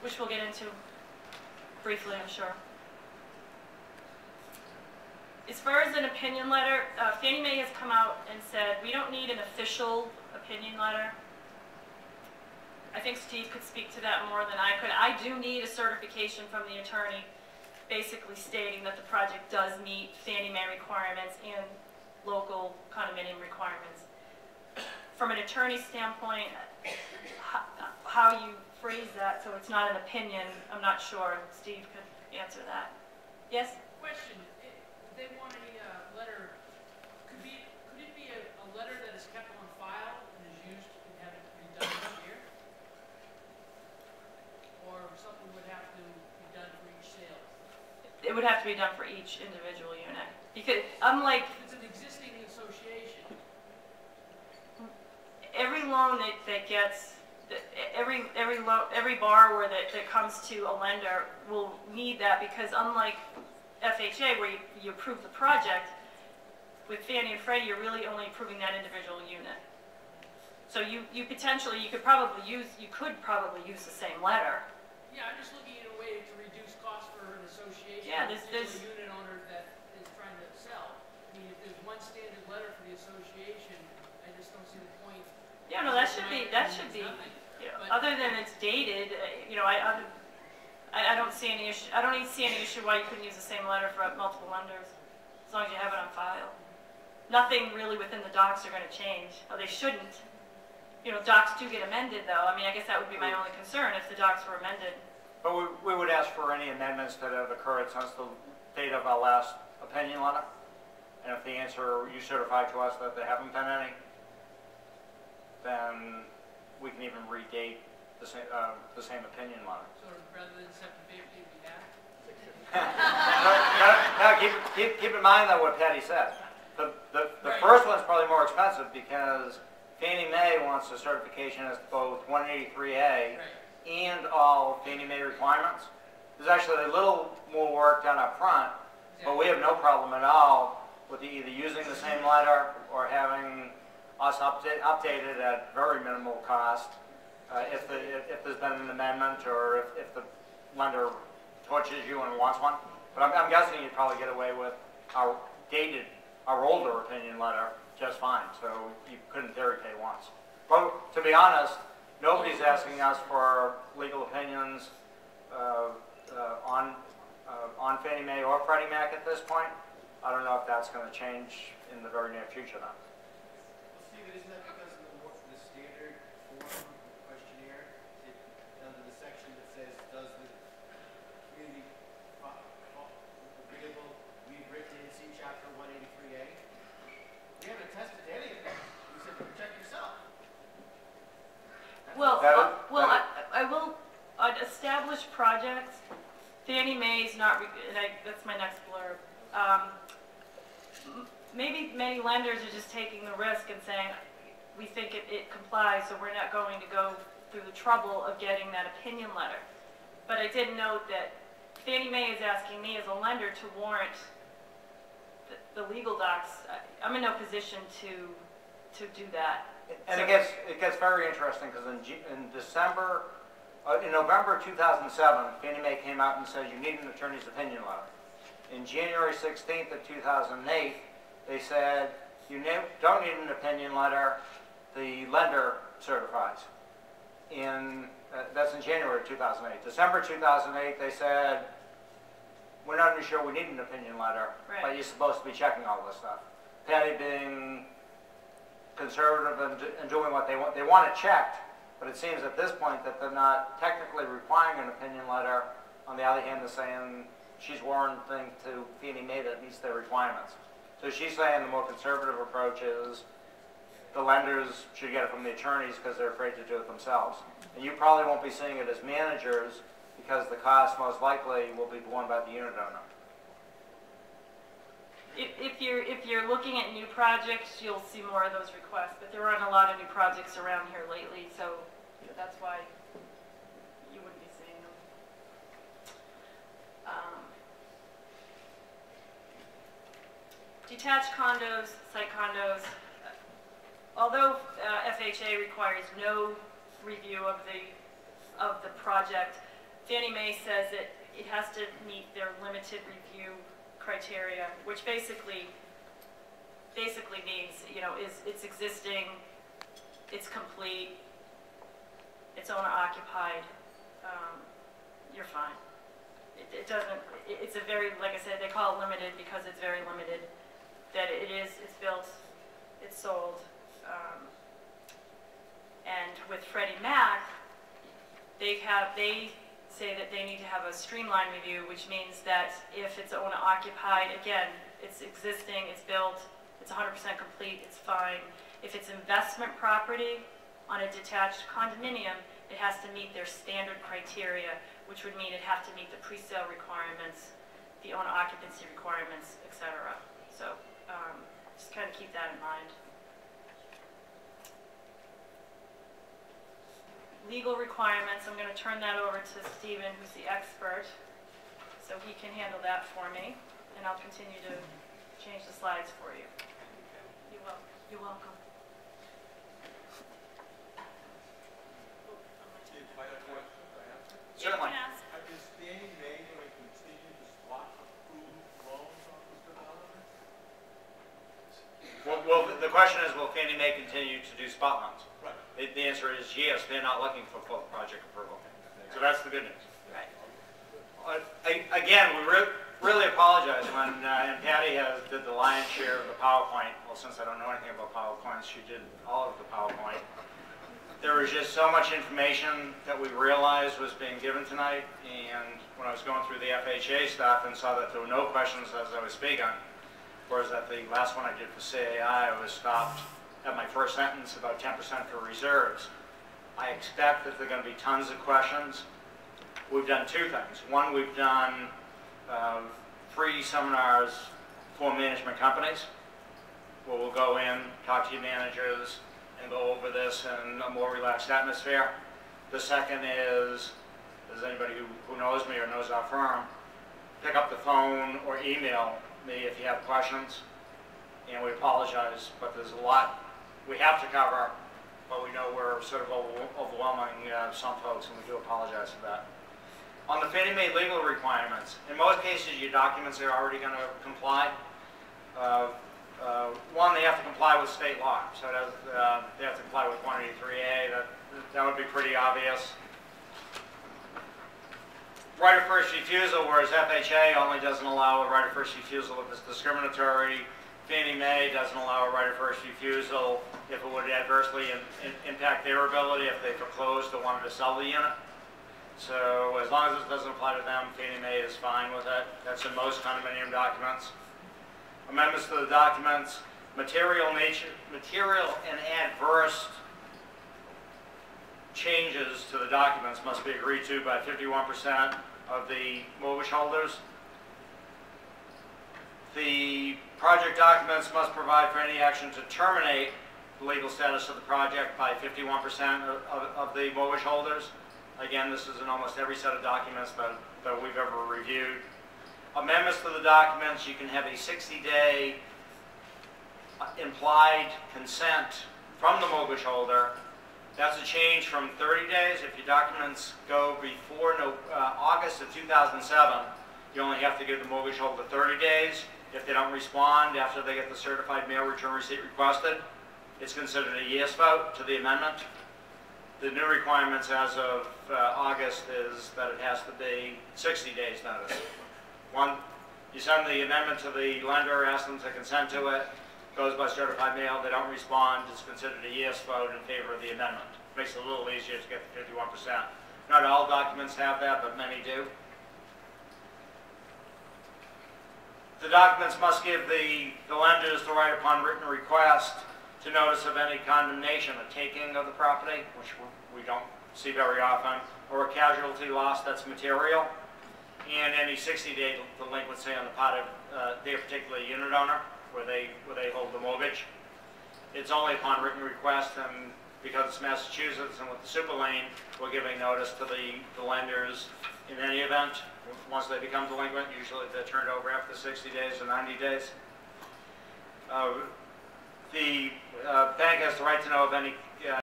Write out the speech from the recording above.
which we'll get into briefly, I'm sure. As far as an opinion letter, Fannie Mae has come out and said we don't need an official opinion letter. I think Steve could speak to that more than I could. I do need a certification from the attorney basically stating that the project does meet Fannie Mae requirements and local condominium requirements. From an attorney standpoint, how you phrase that so it's not an opinion, I'm not sure. Steve could answer that. Yes? Question. If they want a letter, could it be a letter that is kept on file and is used and have it be done each year? Or something would have to be done for each sale? It would have to be done for each individual unit. Because unlike it's an existing association. Every loan that gets, every borrower that comes to a lender will need that, because unlike FHA where you approve the project, with Fannie and Freddie you're really only approving that individual unit. So you could probably use the same letter. Yeah, I'm just looking at a way to reduce costs for an association. Yeah, there's a unit owner that is trying to sell. I mean, if there's one standard letter for the association, I just don't see the point. Yeah, no, that should be. You know, other than it's dated, you know, I don't see any issue. I don't even see any issue why you couldn't use the same letter for multiple lenders, as long as you have it on file. Nothing really within the docs are going to change. Oh, they shouldn't. You know, docs do get amended, though. I mean, I guess that would be my only concern if the docs were amended. But we would ask for any amendments that have occurred since the date of our last opinion letter. And if the answer you certify to us that there haven't been any, then we can even redate the same opinion letter. So rather than 750, we have? Now, keep in mind though what Patty said. The first one's probably more expensive because Fannie Mae wants a certification as to both 183A and all Fannie Mae requirements. There's actually a little more work done up front, but we have no problem at all with either using the same letter or having us updated at very minimal cost if there's been an amendment or if the lender torches you and wants one. But I'm guessing you'd probably get away with our older opinion letter just fine, so you couldn't irritate once. But to be honest, nobody's asking us for legal opinions on Fannie Mae or Freddie Mac at this point. I don't know if that's going to change in the very near future now. Stephen, isn't that because of the standard form questionnaire, under the section that says, does the community agreeable we've written in C chapter 183A? We haven't attested to any of that. We said to protect yourself. I will, on established projects, Fannie Mae's not, that's my next blurb. Maybe many lenders are just taking the risk and saying, we think it complies, so we're not going to go through the trouble of getting that opinion letter. But I did note that Fannie Mae is asking me as a lender to warrant the legal docs. I'm in no position to do that. And so it gets very interesting because in November 2007, Fannie Mae came out and said you need an attorney's opinion letter. In January 16th of 2008, they said you don't need an opinion letter. The lender certifies. That's in January 2008. December 2008, they said we're not even sure we need an opinion letter, but you're supposed to be checking all this stuff. Patty being conservative and doing what they want it checked, but it seems at this point that they're not technically requiring an opinion letter. On the other hand, they're saying she's warranting to Fannie Mae that meets their requirements. So she's saying the more conservative approach is the lenders should get it from the attorneys because they're afraid to do it themselves. And you probably won't be seeing it as managers because the cost most likely will be borne by the unit owner. If you're looking at new projects, you'll see more of those requests, but there aren't a lot of new projects around here lately, so that's why you wouldn't be seeing them. Detached condos, site condos, although FHA requires no review of the project, Fannie Mae says that it has to meet their limited review criteria, which basically means, you know, it's existing, it's complete, it's owner occupied, you're fine. It doesn't, it's a very, like I said, they call it limited because it's very limited, that it's built, it's sold. And with Freddie Mac, they say that they need to have a streamlined review, which means that if it's owner occupied, again, it's existing, it's built, it's 100% complete, it's fine. If it's investment property on a detached condominium, it has to meet their standard criteria, which would mean it has to meet the pre-sale requirements, the owner occupancy requirements, etc. So just kind of keep that in mind. Legal requirements, I'm going to turn that over to Stephen, who's the expert, so he can handle that for me, and I'll continue to change the slides for you. You're welcome. Certainly. Is Fannie Mae going to continue to swap approved loans on this development? Well, the question is, will Fannie Mae continue to do spot loans? Right. The answer is yes. They're not looking for full project approval. So that's the good news. Right. Again, we really apologize when and Patty did the lion's share of the PowerPoint. Well, since I don't know anything about PowerPoints, she did all of the PowerPoint. There was just so much information that we realized was being given tonight, and when I was going through the FHA stuff and saw that there were no questions as I was speaking, whereas at the last one I did for CAI, I was stopped at my first sentence about 10% for reserves. I expect that there are going to be tons of questions. We've done two things. One, we've done free seminars for management companies, where we'll go in, talk to your managers, and go over this in a more relaxed atmosphere. The second is anybody who knows me or knows our firm, pick up the phone or email me if you have questions. And we apologize, but there's a lot we have to cover, but we know we're sort of overwhelming some folks, and we do apologize for that. On the Fannie Mae legal requirements, in most cases your documents are already going to comply. One, they have to comply with state law, so they have to comply with 183A. That would be pretty obvious. Right of first refusal, whereas FHA only doesn't allow a right of first refusal if it's discriminatory. Fannie Mae doesn't allow a right of first refusal if it would adversely impact their ability if they foreclosed or wanted to sell the unit. So as long as it doesn't apply to them, Fannie Mae is fine with it. That's in most condominium documents. Amendments to the documents, material and adverse changes to the documents must be agreed to by 51% of the mortgage holders. The project documents must provide for any action to terminate the legal status of the project by 51% of the mortgage holders. Again, this is in almost every set of documents that we've ever reviewed. Amendments to the documents, you can have a 60-day implied consent from the mortgage holder. That's a change from 30 days. If your documents go before August of 2007, you only have to give the mortgage holder 30 days. If they don't respond after they get the certified mail return receipt requested, it's considered a yes vote to the amendment. The new requirements as of August is that it has to be 60 days notice. One, you send the amendment to the lender, ask them to consent to it, goes by certified mail, they don't respond, it's considered a yes vote in favor of the amendment. Makes it a little easier to get the 51%. Not all documents have that, but many do. The documents must give the lenders the right upon written request to notice of any condemnation, a taking of the property, which we don't see very often, or a casualty loss that's material, and any 60-day delinquency on the part of their particular unit owner, where they hold the mortgage. It's only upon written request, and because it's Massachusetts and with the super lien, we're giving notice to the lenders in any event. Once they become delinquent, usually they're turned over after 60 days or 90 days. The bank has the right to know of any